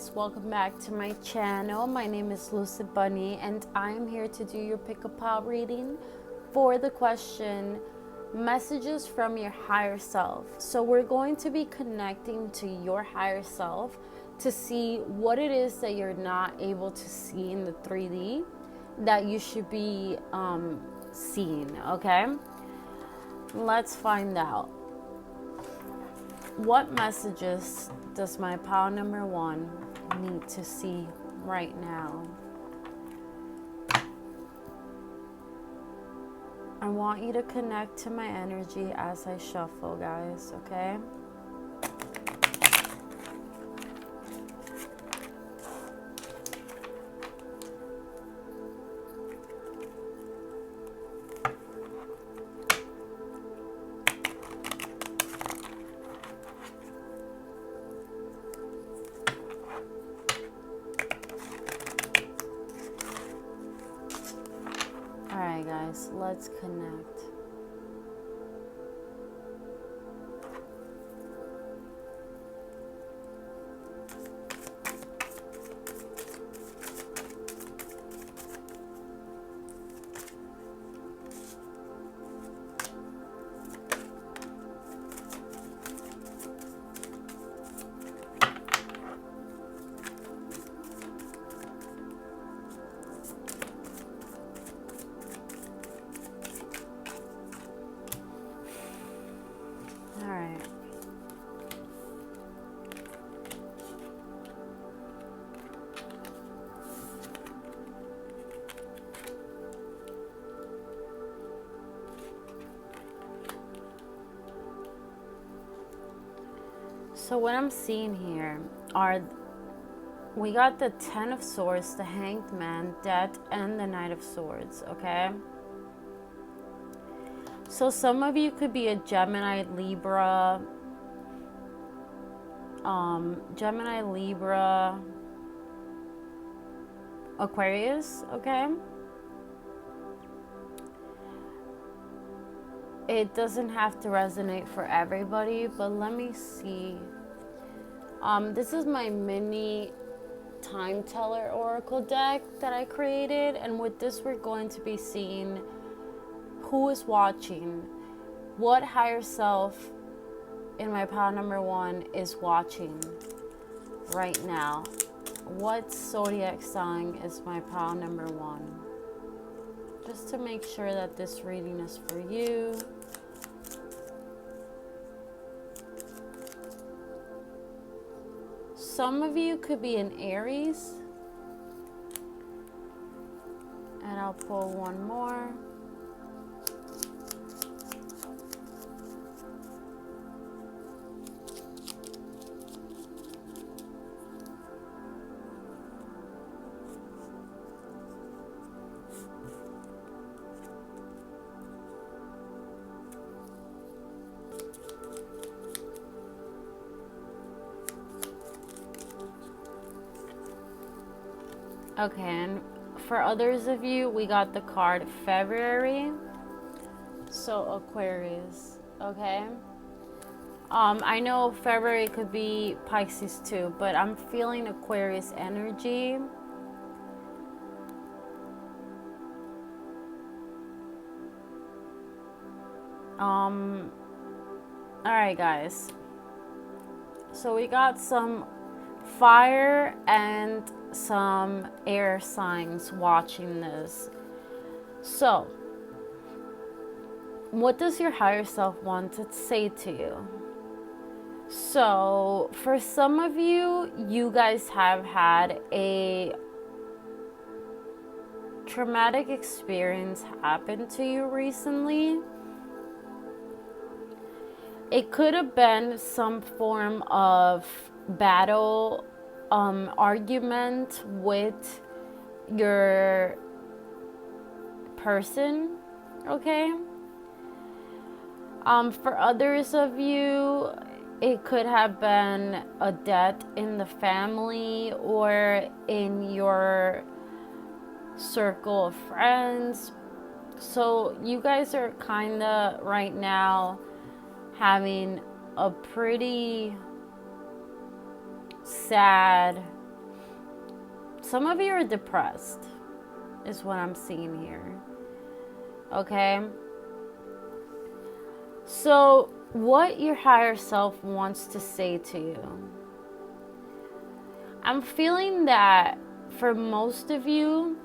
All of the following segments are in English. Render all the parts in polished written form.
guys, welcome back to my channel. My name is lucidbunnyy and I am here to do your pick-a-pile reading for the question, messages from your higher self. So we're going to be connecting to your higher self to see what it is that you're not able to see in the 3D that you should be seeing, okay? Let's find out. What messages does my pile number 1 need to see right now? I want you to connect to my energy as I shuffle, guys, okay? Alright guys, let's connect. Alright. So what I'm seeing here are, we got the 10 of Swords, the Hanged Man, Death, and the Knight of Swords, okay? So some of you could be a Gemini, Libra, Aquarius, okay? It doesn't have to resonate for everybody, but let me see. This is my mini time teller oracle deck that I created, and with this we're going to be seeing who is watching, what higher self in my pile number 1 is watching right now. What zodiac sign is my pile number 1? Just to make sure that this reading is for you. Some of you could be an Aries. And I'll pull one more. Okay, and for others of you, we got the card February. So Aquarius, okay? I know February could be Pisces too, but I'm feeling Aquarius energy. Alright guys. So we got some fire and some air signs watching this. So what does your higher self want to say to you? So for some of you, you guys have had a traumatic experience happen to you recently. It could have been some form of battle, argument with your person, okay? For others of you, it could have been a death in the family or in your circle of friends. So you guys are kind of right now having a pretty sad some of you are depressed, is what I'm seeing here. Okay? So, what your higher self wants to say to you. I'm feeling that for most of you,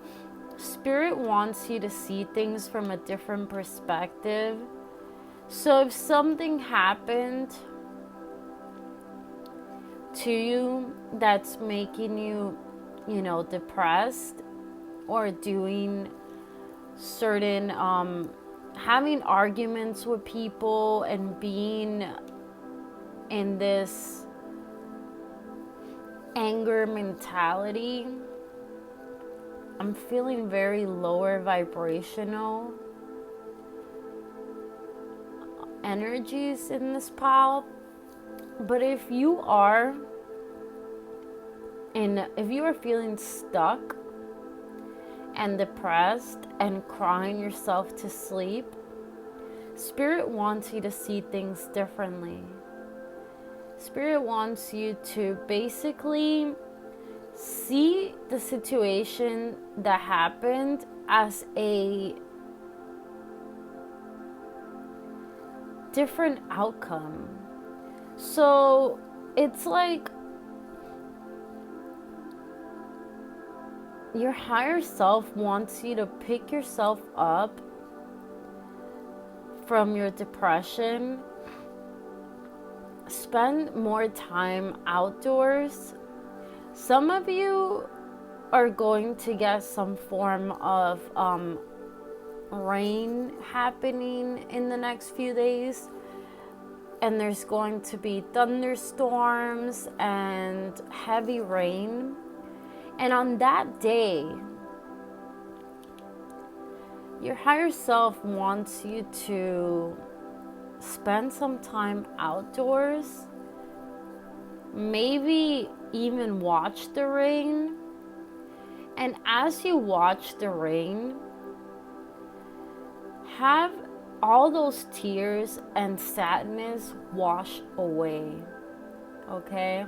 Spirit wants you to see things from a different perspective. So if something happened to you that's making you, you know, depressed, or doing certain, having arguments with people and being in this anger mentality, I'm feeling very lower vibrational energies in this pile. But if you are feeling stuck and depressed and crying yourself to sleep, Spirit wants you to see things differently. Spirit wants you to basically see the situation that happened as a different outcome. So it's like your higher self wants you to pick yourself up from your depression, spend more time outdoors. Some of you are going to get some form of rain happening in the next few days. And there's going to be thunderstorms and heavy rain. And on that day, your higher self wants you to spend some time outdoors. Maybe even watch the rain. And as you watch the rain, have all those tears and sadness wash away. Okay?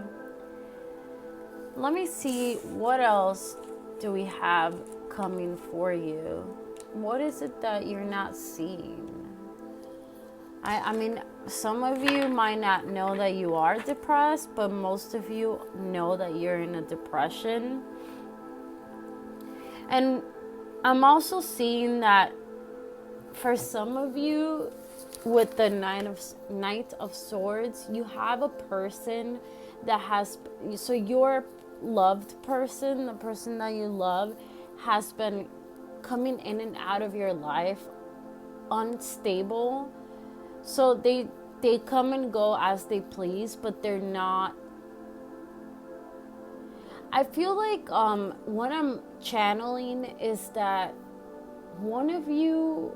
Let me see, what else do we have coming for you? What is it that you're not seeing? I mean, some of you might not know that you are depressed, but most of you know that you're in a depression. And I'm also seeing that for some of you, with the Knight of Swords, you have a person that has, so your loved person, the person that you love, has been coming in and out of your life unstable. So they come and go as they please, but they're not. I feel like what I'm channeling is that one of you,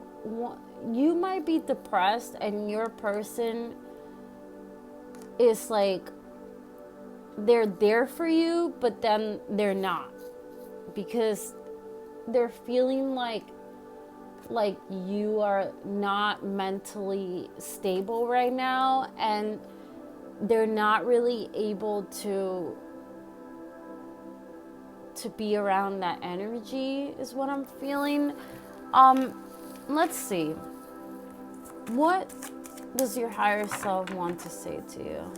you might be depressed and your person is like, they're there for you, but then they're not, because they're feeling like you are not mentally stable right now, and they're not really able to be around that energy, is what I'm feeling. Let's see. What does your higher self want to say to you?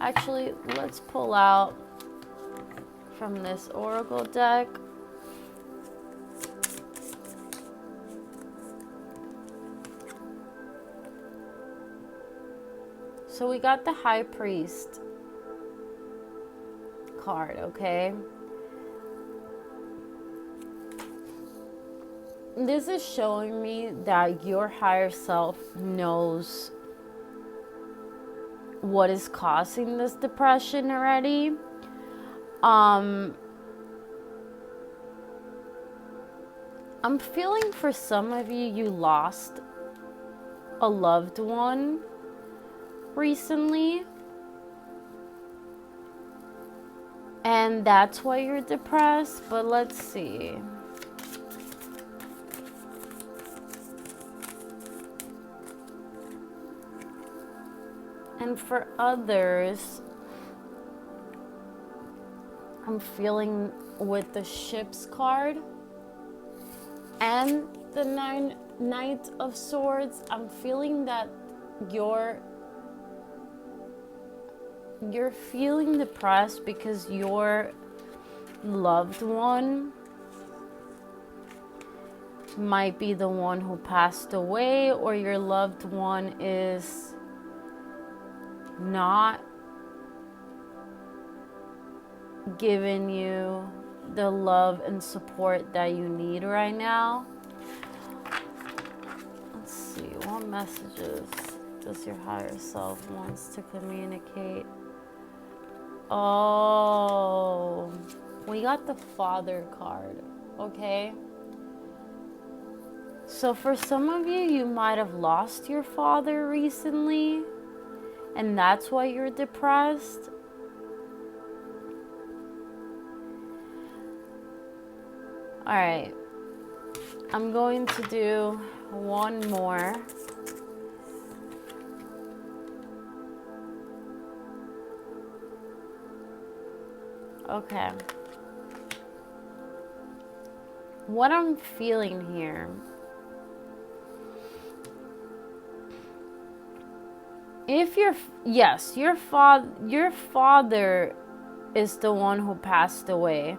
Actually, let's pull out from this oracle deck. So we got the High Priest card, okay? This is showing me that your higher self knows what is causing this depression already. I'm feeling for some of you, you lost a loved one recently, and that's why you're depressed. But let's see. And for others, I'm feeling with the Ships card and the Knight of Swords, I'm feeling that you're feeling depressed because your loved one might be the one who passed away, or your loved one is not giving you the love and support that you need right now. Let's see, what messages does your higher self wants to communicate? Oh, we got the Father card, okay? So for some of you, you might have lost your father recently, and that's why you're depressed. All right, I'm going to do one more. Okay. What I'm feeling here, if your father is the one who passed away,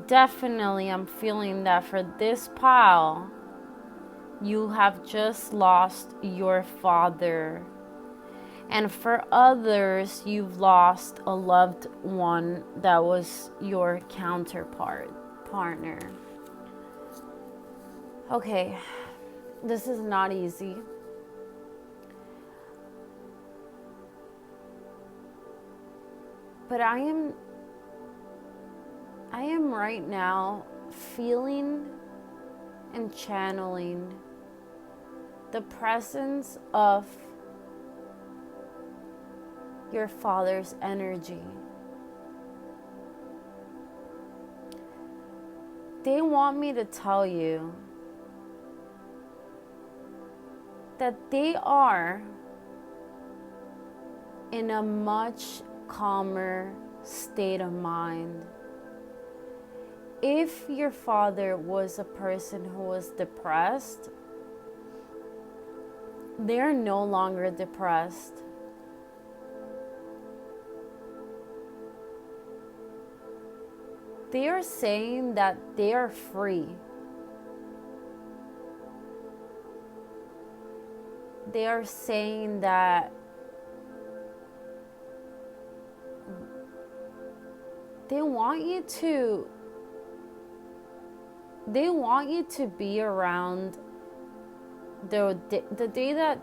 definitely I'm feeling that for this pile, you have just lost your father. And for others, you've lost a loved one that was your partner. Okay, this is not easy. But I am right now feeling and channeling the presence of your father's energy. They want me to tell you that they are in a much calmer state of mind. If your father was a person who was depressed, they're no longer depressed. They are saying that they are free. They are saying that they want you to be around the day that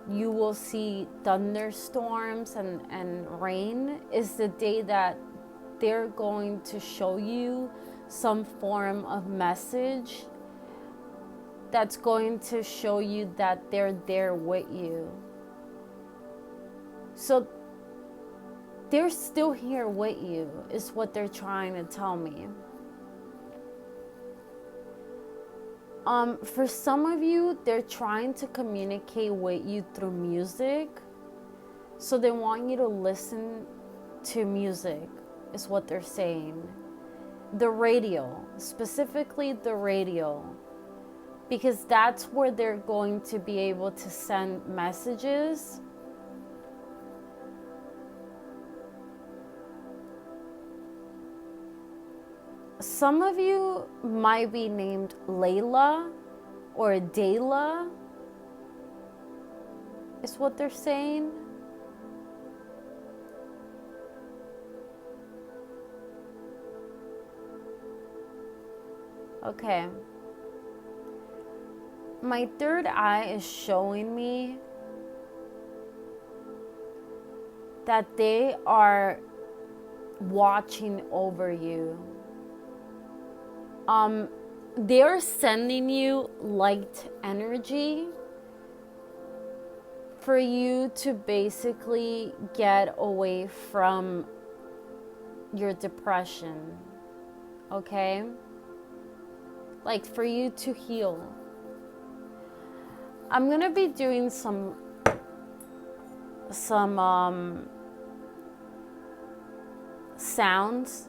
you will see thunderstorms and rain is the day that they're going to show you some form of message that's going to show you that they're there with you. So they're still here with you, is what they're trying to tell me. For some of you, they're trying to communicate with you through music. So they want you to listen to music, is what they're saying. The radio, specifically the radio, because that's where they're going to be able to send messages. Some of you might be named Layla or Dayla, is what they're saying. Okay. My third eye is showing me that they are watching over you. They're sending you light energy for you to basically get away from your depression, okay? Like for you to heal. I'm gonna be doing some some sounds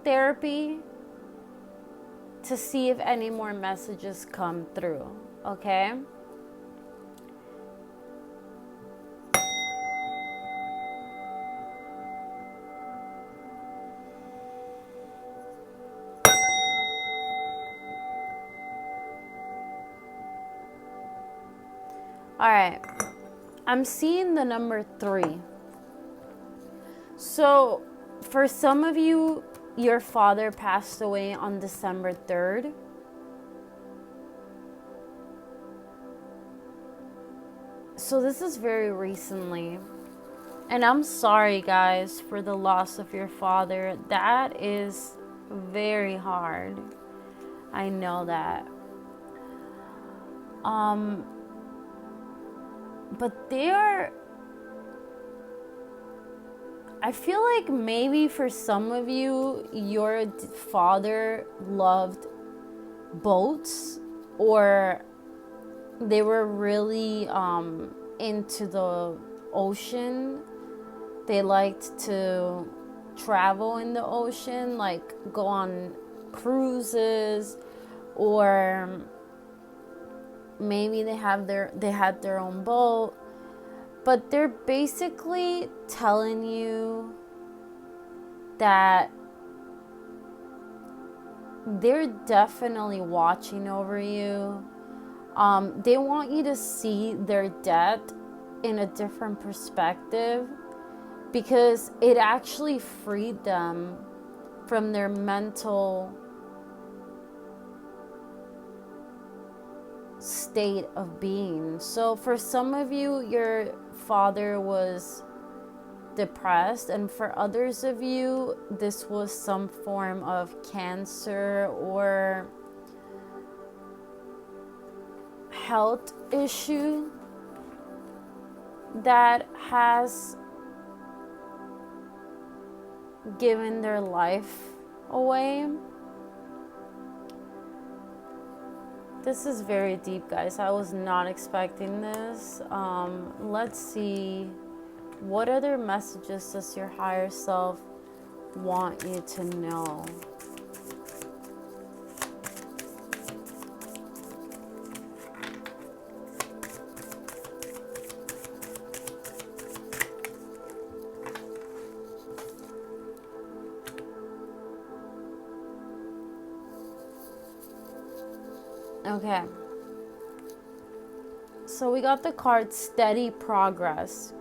therapy to see if any more messages come through, okay? All right, I'm seeing the number 3. So for some of you, your father passed away on December 3rd. So this is very recently. And I'm sorry, guys, for the loss of your father. That is very hard. I know that. But they are... I feel like maybe for some of you, your father loved boats, or they were really into the ocean. They liked to travel in the ocean, like go on cruises, or maybe they had their own boat. But they're basically telling you that they're definitely watching over you. They want you to see their death in a different perspective, because it actually freed them from their mental state of being. So for some of you, your father was depressed, and for others of you, this was some form of cancer or health issue that has given their life away. This is very deep, guys. I was not expecting this. Let's see. What other messages does your higher self want you to know? Okay, so we got the card Steady Progress.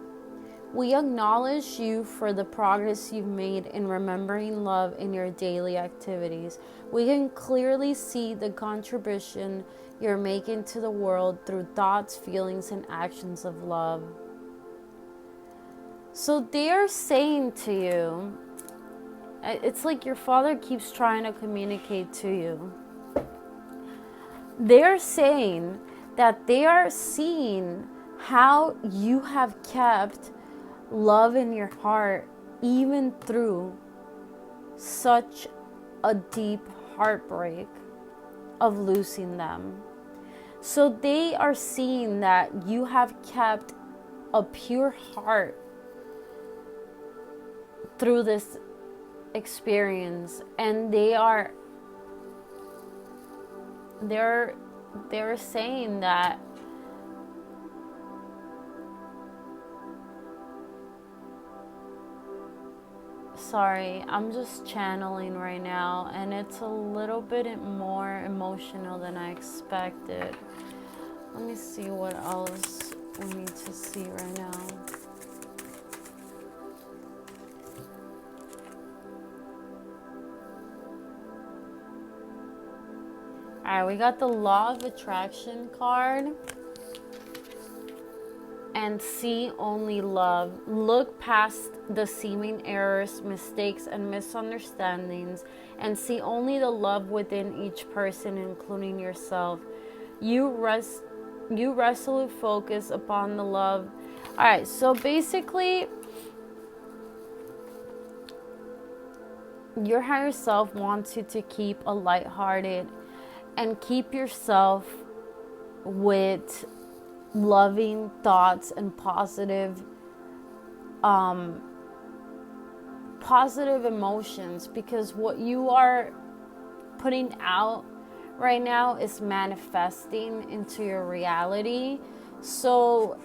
We acknowledge you for the progress you've made in remembering love in your daily activities. We can clearly see the contribution you're making to the world through thoughts, feelings, and actions of love. So they are saying to you, it's like your father keeps trying to communicate to you. They're saying that they are seeing how you have kept love in your heart even through such a deep heartbreak of losing them. So they are seeing that you have kept a pure heart through this experience, and they're saying that sorry, I'm just channeling right now, and it's a little bit more emotional than I expected. Let me see what else we need to see right now. Alright, we got the Law of Attraction card. And see only love. Look past the seeming errors, mistakes, and misunderstandings, and see only the love within each person, including yourself. You resolute focus upon the love. Alright, so basically, your higher self wants you to keep a lighthearted and keep yourself with loving thoughts and positive positive emotions, because what you are putting out right now is manifesting into your reality. So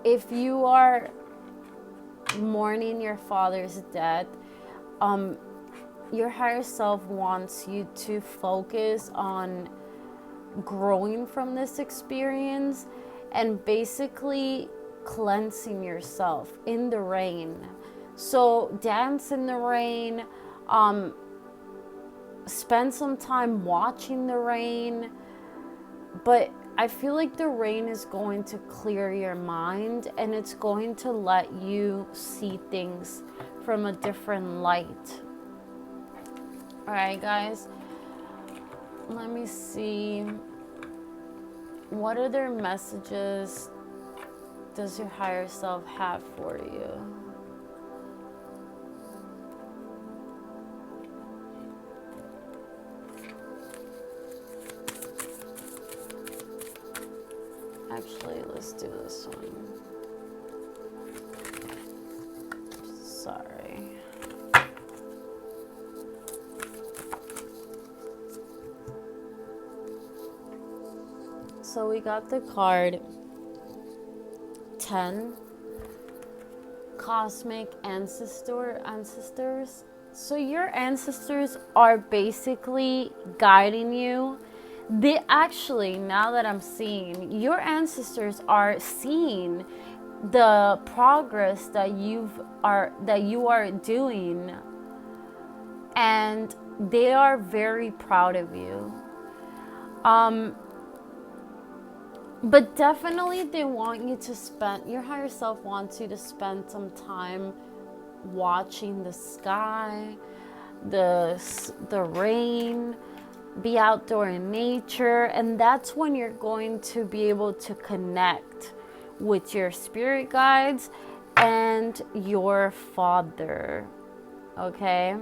if you are mourning your father's death, your higher self wants you to focus on growing from this experience and basically cleansing yourself in the rain. So dance in the rain, spend some time watching the rain, but I feel like the rain is going to clear your mind, and it's going to let you see things from a different light. Alright guys, let me see, what other messages does your higher self have for you? Actually, let's do this one. Sorry. So we got the card 10, Cosmic Ancestors. So your ancestors are basically guiding you. They actually, now that I'm seeing, your ancestors are seeing the progress that you are doing, and they are very proud of you. But definitely they want you to spend, your higher self wants you to spend some time watching the sky, the rain, be outdoor in nature, and that's when you're going to be able to connect with your spirit guides and your father. Okay?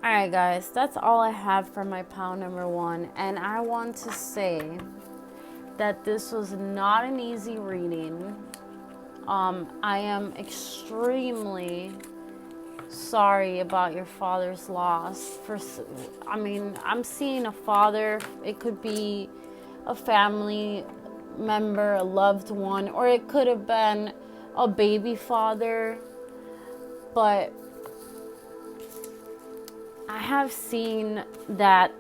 Alright guys, that's all I have for my pile number 1, and I want to say that this was not an easy reading. I am extremely sorry about your father's loss. I'm seeing a father. It could be a family member, a loved one, or it could have been a baby father. But I have seen that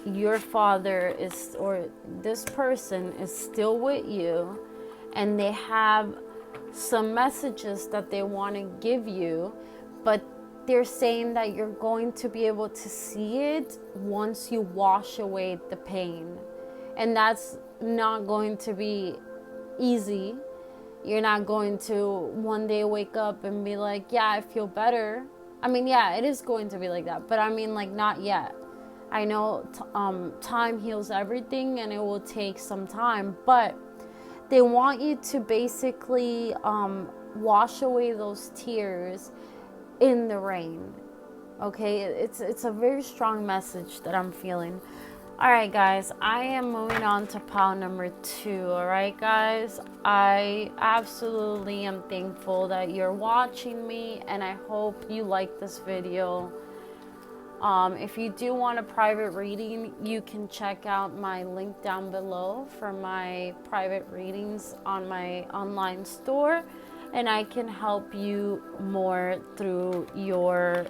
your father is, or this person is still with you, and they have some messages that they want to give you, but they're saying that you're going to be able to see it once you wash away the pain. And that's not going to be easy. You're not going to one day wake up and be like, yeah, I feel better. I mean, yeah, it is going to be like that, but I mean, like, not yet. I know time heals everything, and it will take some time, but they want you to basically wash away those tears in the rain. Okay, it's a very strong message that I'm feeling. All right, guys, I am moving on to pile number 2. All right, guys, I absolutely am thankful that you're watching me, and I hope you like this video. If you do want a private reading, you can check out my link down below for my private readings on my online store, and I can help you more through your...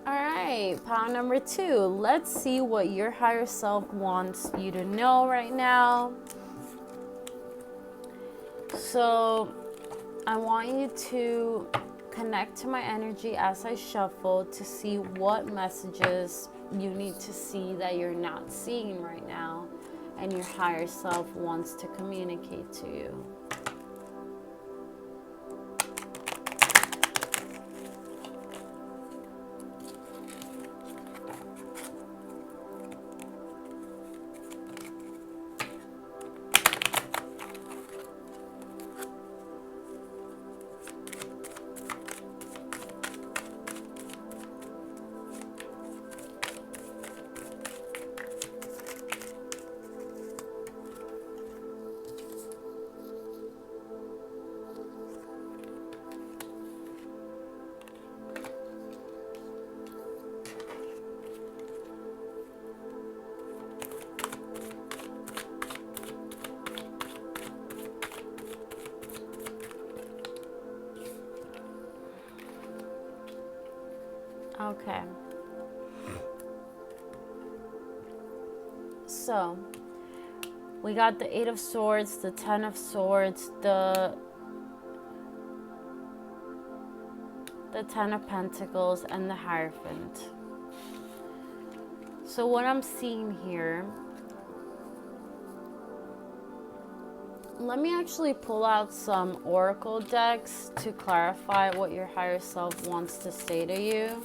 Alright, pile number 2. Let's see what your higher self wants you to know right now. So, I want you to connect to my energy as I shuffle to see what messages you need to see that you're not seeing right now, and your higher self wants to communicate to you. Okay. So, we got the 8 of Swords, the 10 of Swords, the 10 of Pentacles, and the Hierophant. So what I'm seeing here, let me actually pull out some oracle decks to clarify what your higher self wants to say to you.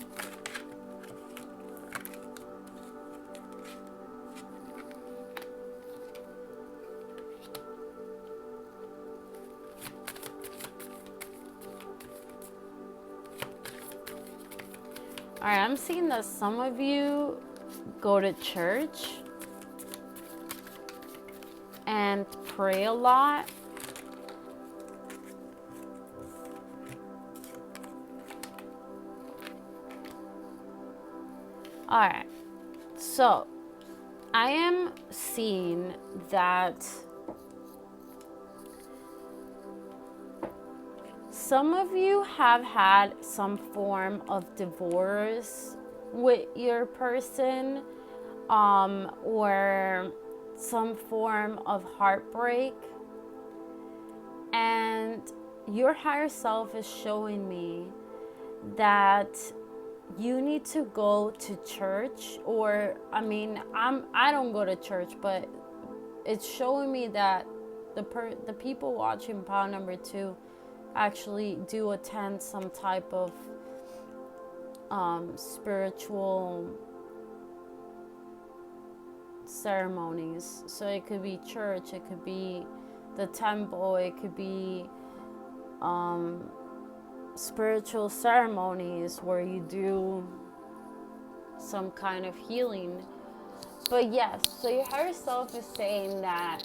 All right, I'm seeing that some of you go to church and pray a lot. All right, so I am seeing that some of you have had some form of divorce with your person, or some form of heartbreak, and your higher self is showing me that you need to go to church, or I don't go to church, but it's showing me that the people watching pile number 2 actually do attend some type of spiritual ceremonies. So it could be church, it could be the temple, it could be spiritual ceremonies where you do some kind of healing. But yes, so your higher self is saying that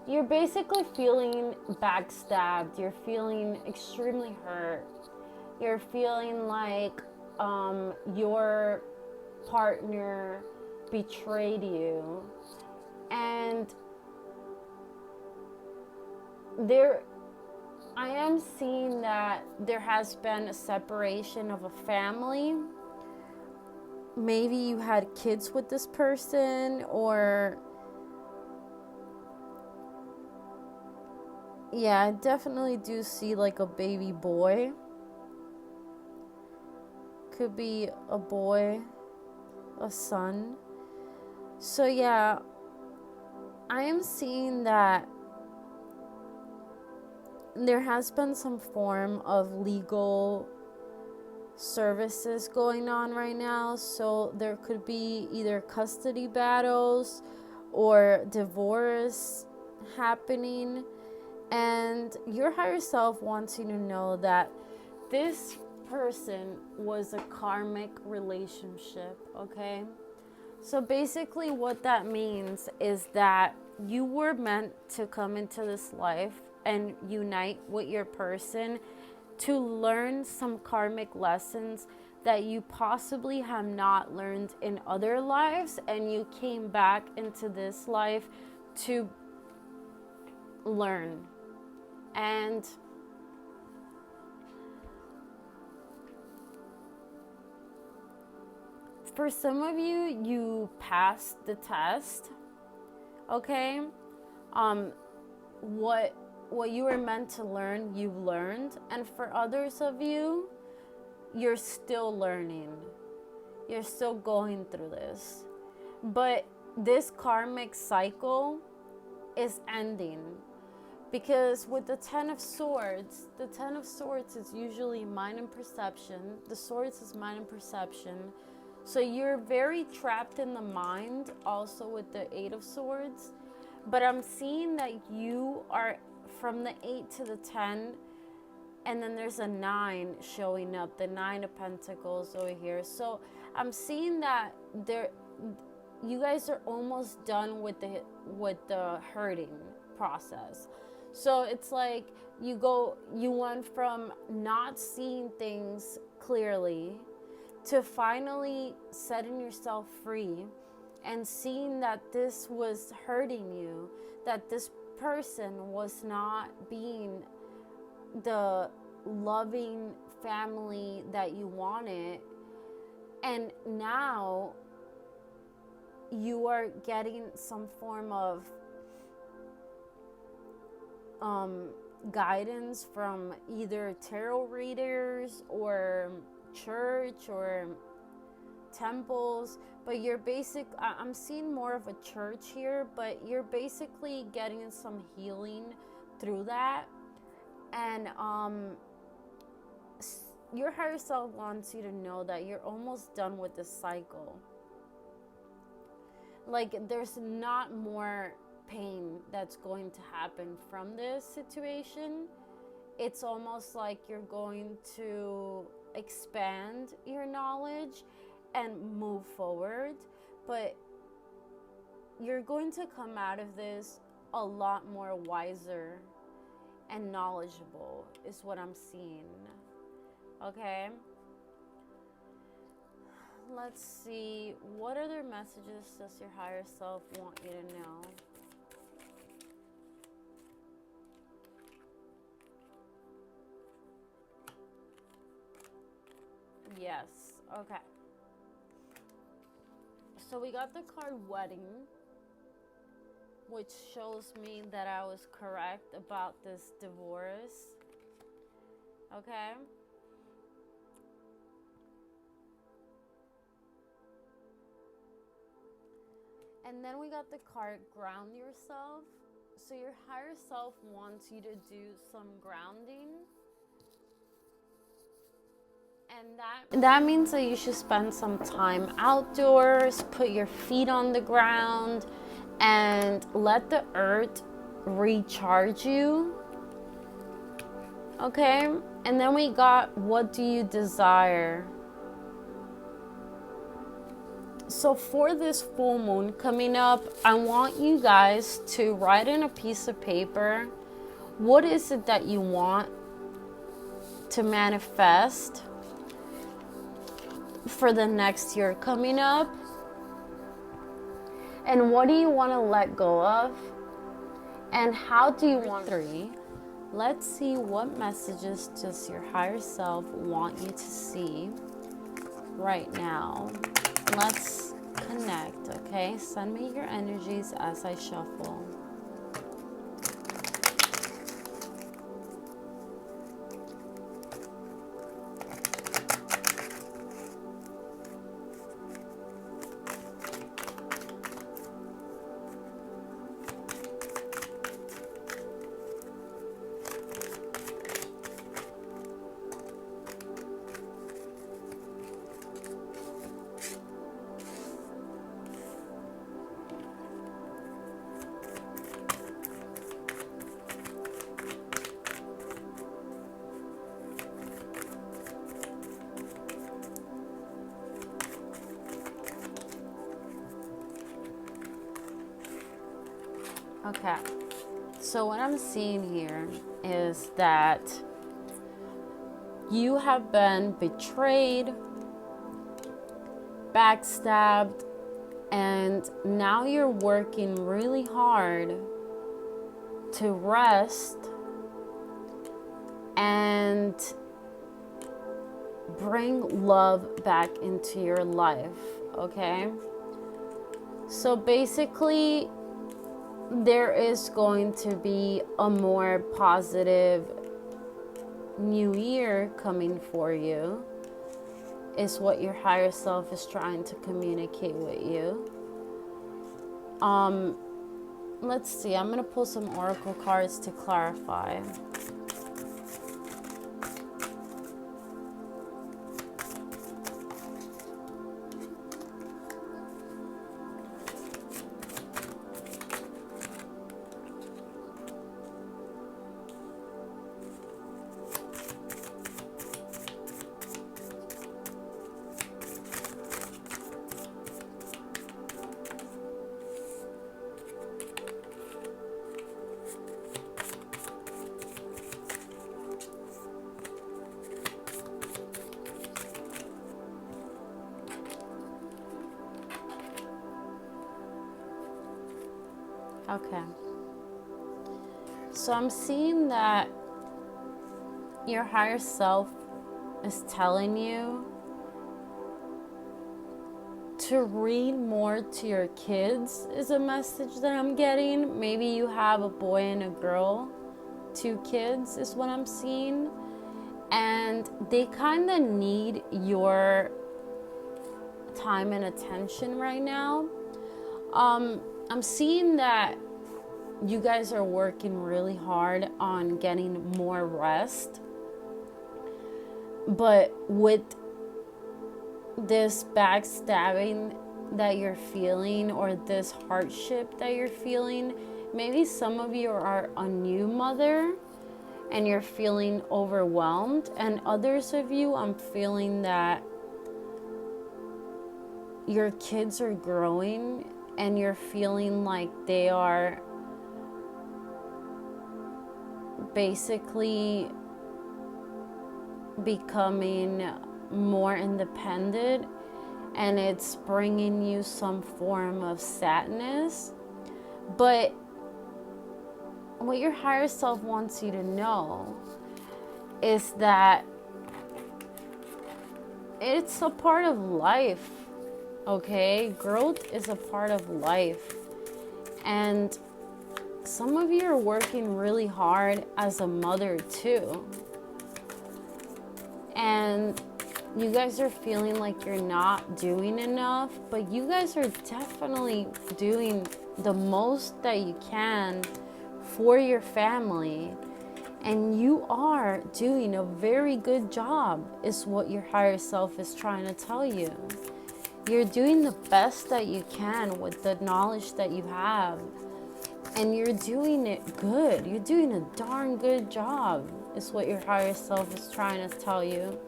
you're basically feeling backstabbed, you're feeling extremely hurt, you're feeling like your partner betrayed you, and I am seeing that there has been a separation of a family. Maybe you had kids with this person, or yeah, I definitely do see like a baby boy. Could be a boy, a son. So yeah, I am seeing that there has been some form of legal services going on right now. So there could be either custody battles or divorce happening. And your higher self wants you to know that this person was a karmic relationship, okay? So basically what that means is that you were meant to come into this life and unite with your person to learn some karmic lessons that you possibly have not learned in other lives, and you came back into this life to learn. And for some of you, you passed the test, okay? What you were meant to learn, you've learned. And for others of you, you're still learning. You're still going through this. But this karmic cycle is ending. Because with the 10 of Swords, the 10 of Swords is usually mind and perception. The Swords is mind and perception. So you're very trapped in the mind, also with the 8 of Swords. But I'm seeing that you are from the 8 to the 10, and then there's a 9 showing up, the 9 of Pentacles over here. So I'm seeing that you guys are almost done with the hurting process. So it's like you went from not seeing things clearly to finally setting yourself free and seeing that this was hurting you, that this person was not being the loving family that you wanted, and now you are getting some form of guidance from either tarot readers or church or temples, but you're I'm seeing more of a church here, but you're basically getting some healing through that. And your higher self wants you to know that you're almost done with the cycle. Like, there's not more pain that's going to happen from this situation. It's almost like you're going to expand your knowledge and move forward, but you're going to come out of this a lot more wiser and knowledgeable, is what I'm seeing. Okay, let's see, what other messages does your higher self want you to know? Yes, okay. So we got the card Wedding, which shows me that I was correct about this divorce. Okay. And then we got the card Ground Yourself. So your higher self wants you to do some grounding. And that means that you should spend some time outdoors, put your feet on the ground, and let the earth recharge you. Okay? And then we got, what do you desire? So for this full moon coming up, I want you guys to write in a piece of paper, what is it that you want to manifest for the next year coming up? And what do you want to let go of? And how do you want 3? Let's see, what messages does your higher self want you to see right now? Let's connect, okay? Send me your energies as I shuffle. Okay, so what I'm seeing here is that you have been betrayed, backstabbed, and now you're working really hard to rest and bring love back into your life, okay? So basically, there is going to be a more positive new year coming for you, is what your higher self is trying to communicate with you. Let's see, I'm going to pull some oracle cards to clarify. Okay, so I'm seeing that your higher self is telling you to read more to your kids, is a message that I'm getting. Maybe you have a boy and a girl, 2 kids is what I'm seeing, and they kind of need your time and attention right now. I'm seeing that you guys are working really hard on getting more rest, but with this backstabbing that you're feeling, or this hardship that you're feeling, maybe some of you are a new mother and you're feeling overwhelmed, and others of you, I'm feeling that your kids are growing and you're feeling like they are basically becoming more independent, and it's bringing you some form of sadness. But what your higher self wants you to know is that it's a part of life, okay? Growth is a part of life, and some of you are working really hard as a mother too, and you guys are feeling like you're not doing enough, but you guys are definitely doing the most that you can for your family, and you are doing a very good job, is what your higher self is trying to tell you. You're doing the best that you can with the knowledge that you have, and you're doing it good. You're doing a darn good job, is what your higher self is trying to tell you.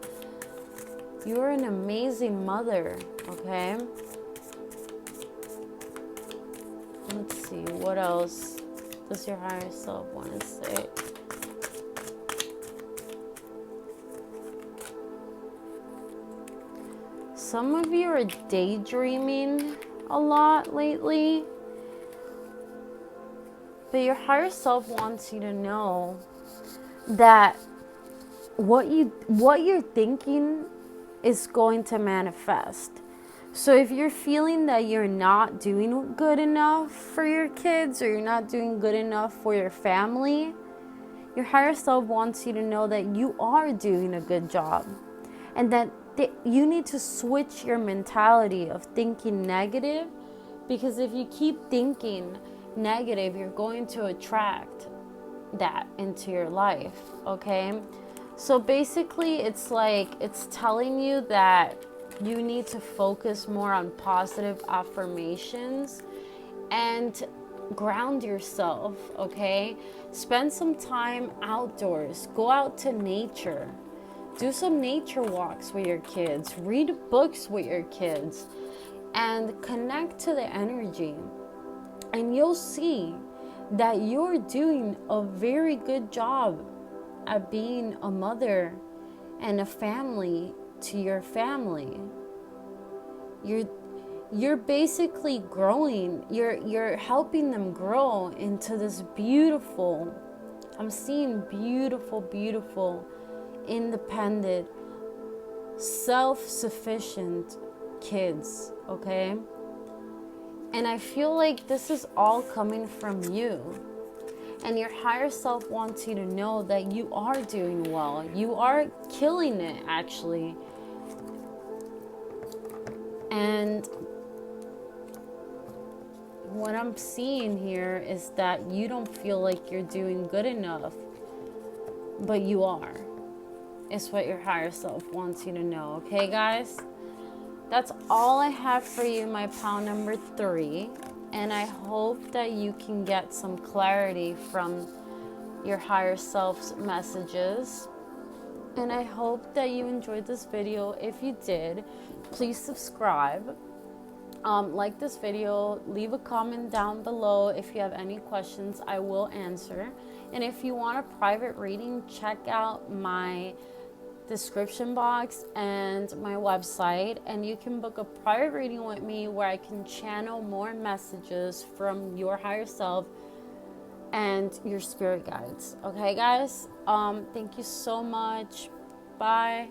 You're an amazing mother, okay? Let's see, what else does your higher self want to say? Some of you are daydreaming a lot lately, but your higher self wants you to know that what you're thinking is going to manifest. So if you're feeling that you're not doing good enough for your kids, or you're not doing good enough for your family, your higher self wants you to know that you are doing a good job, and that you need to switch your mentality of thinking negative, because if you keep thinking negative, you're going to attract that into your life, okay? So basically, it's like, it's telling you that you need to focus more on positive affirmations and ground yourself, okay? Spend some time outdoors. Go out to nature. Do some nature walks with your kids. Read books with your kids. And connect to the energy. And you'll see that you're doing a very good job at being a mother and a family to your family. You're basically growing. You're helping them grow into this beautiful, I'm seeing beautiful, independent, self-sufficient kids, okay? And I feel like this is all coming from you. And your higher self wants you to know that you are doing well. You are killing it, actually. And what I'm seeing here is that you don't feel like you're doing good enough, but you are. It's what your higher self wants you to know, okay, guys? That's all I have for you, my pal number 3. And I hope that you can get some clarity from your higher self's messages. And I hope that you enjoyed this video. If you did, please subscribe. Like this video, leave a comment down below. If you have any questions, I will answer. And if you want a private reading, check out my description box and my website, and you can book a private reading with me where I can channel more messages from your higher self and your spirit guides. Okay, guys? Thank you so much. Bye.